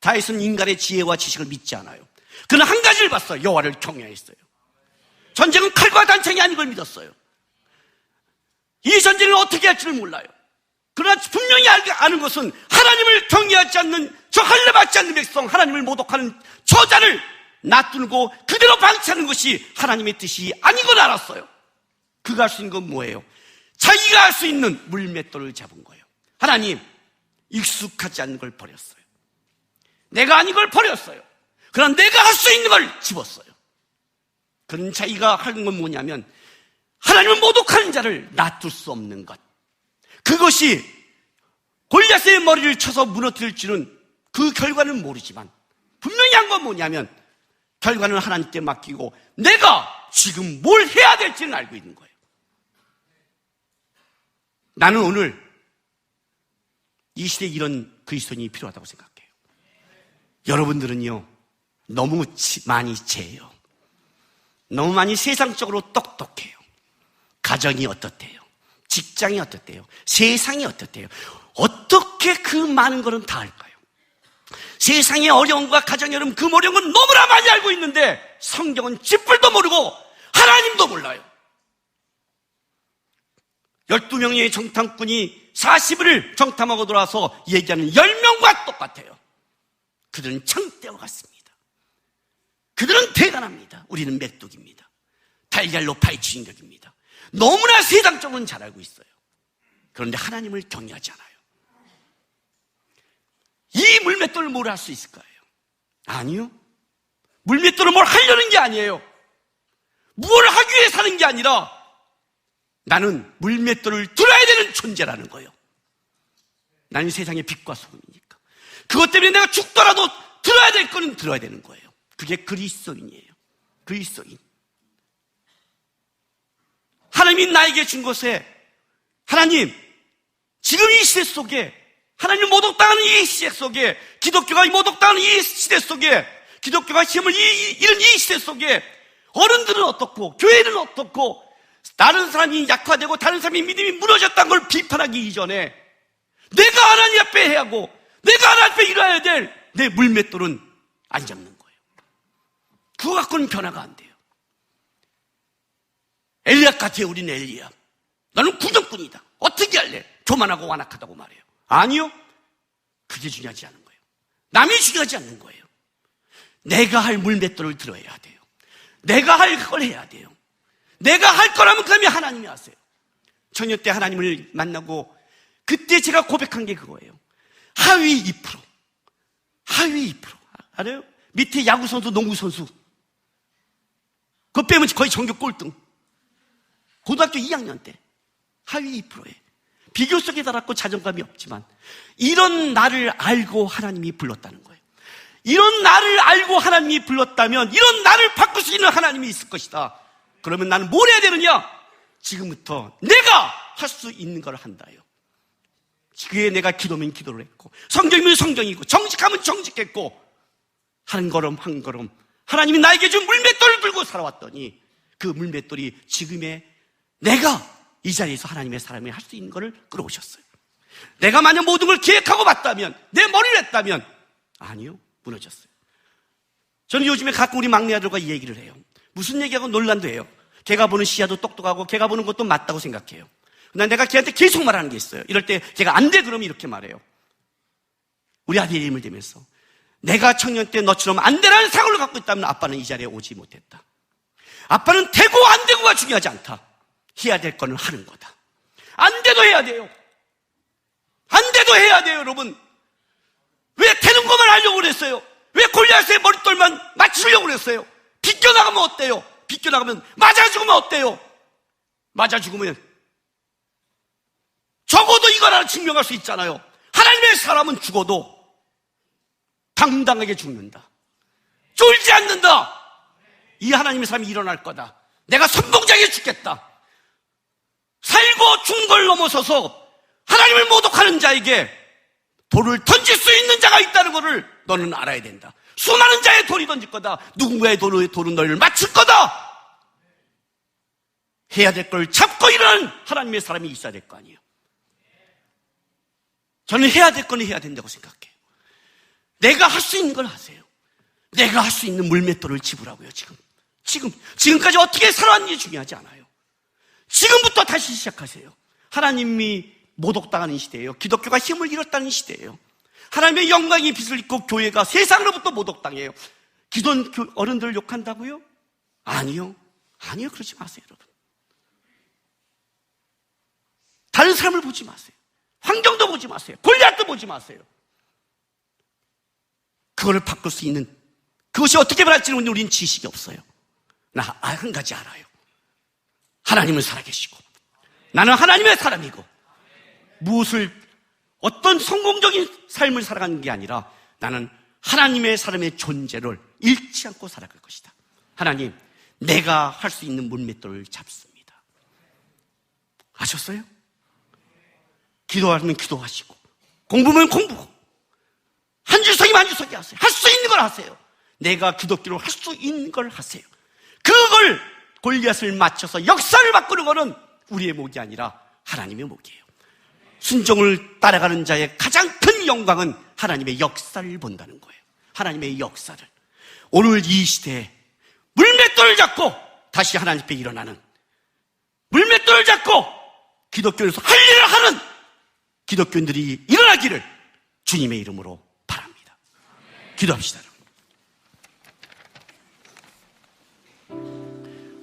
다윗은 인간의 지혜와 지식을 믿지 않아요. 그는 한 가지를 봤어요. 여호와를 경외했어요. 전쟁은 칼과 단창이 아닌 걸 믿었어요. 이 전쟁을 어떻게 할지를 몰라요. 그러나 분명히 아는 것은 하나님을 경외하지 않는, 저 할례 받지 않는 백성, 하나님을 모독하는 저자를 놔두고 그대로 방치하는 것이 하나님의 뜻이 아닌 걸 알았어요. 그가 할 수 있는 건 뭐예요? 자기가 할 수 있는 물맷돌을 잡은 거예요. 하나님, 익숙하지 않는 걸 버렸어요. 내가 아닌 걸 버렸어요. 그러나 내가 할 수 있는 걸 집었어요. 그런 자기가 하는 건 뭐냐면 하나님을 모독하는 자를 놔둘 수 없는 것. 그것이 골리앗의 머리를 쳐서 무너뜨릴 줄은 그 결과는 모르지만 분명히 한 건 뭐냐면 결과는 하나님께 맡기고 내가 지금 뭘 해야 될지는 알고 있는 거예요. 나는 오늘 이 시대에 이런 그리스도인이 필요하다고 생각해요. 여러분들은요 너무 많이 재요. 너무 많이 세상적으로 똑똑해요. 가정이 어떻대요? 직장이 어떻대요? 세상이 어떻대요? 어떻게 그 많은 거는 다 할까요? 세상의 어려움과 가정의 어려움, 그 어려운 건 너무나 많이 알고 있는데 성경은 쥐뿔도 모르고 하나님도 몰라요. 12명의 정탐꾼이 40일을 정탐하고 돌아와서 얘기하는 10명과 똑같아요. 그들은 창대와 같습니다. 그들은 대단합니다. 우리는 메뚜기입니다. 달걀로 파헤치는 격입니다. 너무나 세상적으로는 잘 알고 있어요. 그런데 하나님을 경외하지 않아요. 이 물맷돌을 뭘 할 수 있을까요? 아니요. 물맷돌은 뭘 하려는 게 아니에요. 뭘 하기 위해 사는 게 아니라 나는 물맷돌을 들어야 되는 존재라는 거예요. 나는 세상의 빛과 소금이니까. 그것 때문에 내가 죽더라도 들어야 될 거는 들어야 되는 거예요. 그게 그리스도인이에요. 그리스도인. 하나님이 나에게 준 것에 하나님, 지금 이 시대 속에 하나님 모독당하는 이 시대 속에 기독교가 모독당하는 이 시대 속에 기독교가 시험을 잃은 이 시대 속에 어른들은 어떻고 교회는 어떻고 다른 사람이 약화되고 다른 사람이 믿음이 무너졌다는 걸 비판하기 이전에 내가 하나님 앞에 해야 하고 내가 하나님 앞에 일해야 될 내 물맷돌은 안 잡는 거예요. 그거 갖고는 변화가 안 돼요. 엘리압 같아요. 우리는 엘리압. 너는 부정꾼이다. 어떻게 할래? 교만하고 완악하다고 말해요. 아니요. 그게 중요하지 않은 거예요. 남이 중요하지 않는 거예요. 내가 할 물맷돌을 들어야 돼요. 내가 할 그걸 해야 돼요. 내가 할 거라면 그다음에 하나님이 하세요. 청년 때 하나님을 만나고 그때 제가 고백한 게 그거예요. 하위 2%. 하위 2%. 알아요? 밑에 야구선수, 농구선수. 그거 빼면 거의 전교 꼴등. 고등학교 2학년 때. 하위 2%에. 비교 속에 달았고 자존감이 없지만 이런 나를 알고 하나님이 불렀다는 거예요. 이런 나를 알고 하나님이 불렀다면 이런 나를 바꿀 수 있는 하나님이 있을 것이다. 그러면 나는 뭘 해야 되느냐? 지금부터 내가 할 수 있는 걸 한다요. 그에 내가 기도면 기도를 했고 성경이면 성경이고 정직하면 정직했고 한 걸음 한 걸음 하나님이 나에게 준 물맷돌을 들고 살아왔더니 그 물맷돌이 지금의 내가 이 자리에서 하나님의 사람이 할 수 있는 것을 끌어오셨어요. 내가 만약 모든 걸 계획하고 봤다면 내 머리를 했다면 아니요, 무너졌어요. 저는 요즘에 가끔 우리 막내 아들과 이 얘기를 해요. 무슨 얘기하고 논란도 해요. 걔가 보는 시야도 똑똑하고 걔가 보는 것도 맞다고 생각해요. 난 내가 걔한테 계속 말하는 게 있어요. 이럴 때 걔가 안 돼 그러면 이렇게 말해요. 우리 아들의 이름을 대면서 내가 청년 때 너처럼 안 되라는 사고를 갖고 있다면 아빠는 이 자리에 오지 못했다. 아빠는 되고 안 되고가 중요하지 않다. 해야 될 거는 하는 거다. 안 돼도 해야 돼요. 안 돼도 해야 돼요, 여러분. 왜 되는 것만 하려고 그랬어요? 왜 골리앗의 머릿돌만 맞추려고 그랬어요? 비껴나가면 어때요? 비껴나가면 맞아 죽으면 어때요? 맞아 죽으면 적어도 이걸 하나 증명할 수 있잖아요. 하나님의 사람은 죽어도 당당하게 죽는다. 쫄지 않는다. 이 하나님의 사람이 일어날 거다. 내가 선봉장에 죽겠다. 살고 죽는 걸 넘어서서 하나님을 모독하는 자에게 돌을 던질 수 있는 자가 있다는 것을 너는 알아야 된다. 수많은 자의 돌이 던질 거다. 누군가의 돌은 너를 맞출 거다. 해야 될 걸 잡고 일어나는 하나님의 사람이 있어야 될 거 아니에요. 저는 해야 될 건 해야 된다고 생각해요. 내가 할 수 있는 걸 하세요. 내가 할 수 있는 물맷돌을 집으라고요. 지금까지 어떻게 살아왔는지 중요하지 않아요. 지금부터 다시 시작하세요. 하나님이 모독당하는 시대예요. 기독교가 힘을 잃었다는 시대예요. 하나님의 영광이 빛을 입고 교회가 세상으로부터 모독당해요. 기존 어른들을 욕한다고요? 아니요. 그러지 마세요, 여러분. 다른 사람을 보지 마세요. 환경도 보지 마세요. 골리앗도 보지 마세요. 그거를 바꿀 수 있는, 그것이 어떻게 변할지는 우리는 지식이 없어요. 나 한 가지 알아요. 하나님은 살아계시고 나는 하나님의 사람이고 어떤 성공적인 삶을 살아가는 게 아니라 나는 하나님의 사람의 존재를 잃지 않고 살아갈 것이다. 하나님, 내가 할 수 있는 물맷돌을 잡습니다. 아셨어요? 기도하면 기도하시고 공부면 공부고 한 줄 서기면 한 줄 서기 하세요. 할 수 있는 걸 하세요. 내가 기독교로 할 수 있는 걸 하세요. 그걸 골리앗을 맞춰서 역사를 바꾸는 것은 우리의 목이 아니라 하나님의 목이에요. 순종을 따라가는 자의 가장 큰 영광은 하나님의 역사를 본다는 거예요. 하나님의 역사를. 오늘 이 시대에 물맷돌을 잡고 다시 하나님 앞에 일어나는, 물맷돌을 잡고 기독교에서 할 일을 하는 기독교인들이 일어나기를 주님의 이름으로 바랍니다. 기도합시다.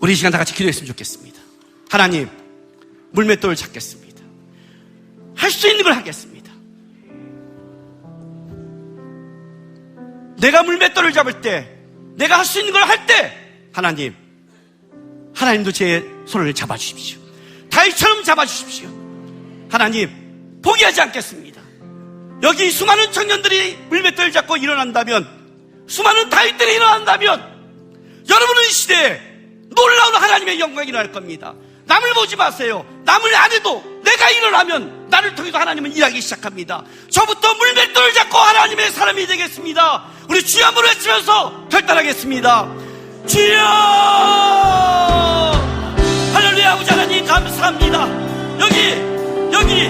우리 이 시간 다 같이 기도했으면 좋겠습니다. 하나님, 물맷돌을 잡겠습니다. 할 수 있는 걸 하겠습니다. 내가 물맷돌을 잡을 때, 내가 할 수 있는 걸 할 때, 하나님도 제 손을 잡아주십시오. 다윗처럼 잡아주십시오. 하나님, 포기하지 않겠습니다. 여기 수많은 청년들이 물맷돌을 잡고 일어난다면, 수많은 다윗들이 일어난다면, 여러분은 이 시대에 놀라운 하나님의 영광이 일어날 겁니다. 남을 보지 마세요. 남을 안 해도 내가 일어나면 나를 통해서 하나님은 일하기 시작합니다. 저부터 물맷돌을 잡고 하나님의 사람이 되겠습니다. 우리 주여 한번 외치면서 결단하겠습니다. 주여! 할렐루야. 아버지 하나님 감사합니다. 여기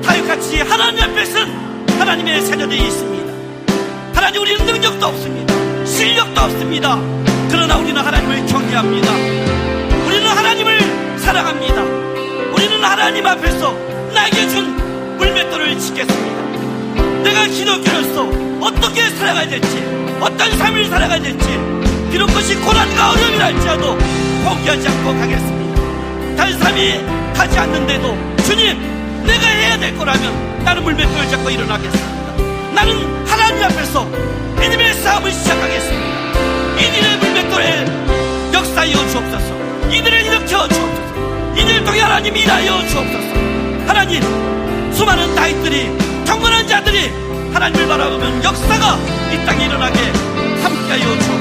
타육같이 하나님 앞에서는 하나님의 자녀들이 있습니다. 하나님, 우리는 능력도 없습니다. 실력도 없습니다. 그러나 우리는 하나님을 경외합니다. 우리는 하나님을 사랑합니다. 우리는 하나님 앞에서 나에게 준 물맷돌을 지켰습니다. 내가 기독교로서 어떻게 살아가야 될지, 어떤 삶을 살아가야 될지, 비록 그것이 고난과 어려움이라 할지라도 포기하지 않고 가겠습니다. 다른 사람이 가지 않는데도 주님, 내가 해야 될 거라면 나는 물맷돌을 잡고 일어나겠습니다. 나는 하나님 앞에서 믿음의 싸움을 시작하겠습니다. 이들의 물맷돌에 역사하여 주옵소서. 이들을 일으켜 주옵소서. 이들을 통해 하나님 일하여 주옵소서. 하나님, 수많은 다윗들이, 경건한 자들이 하나님을 바라보면 역사가 이 땅에 일어나게 함께하여 주옵소서.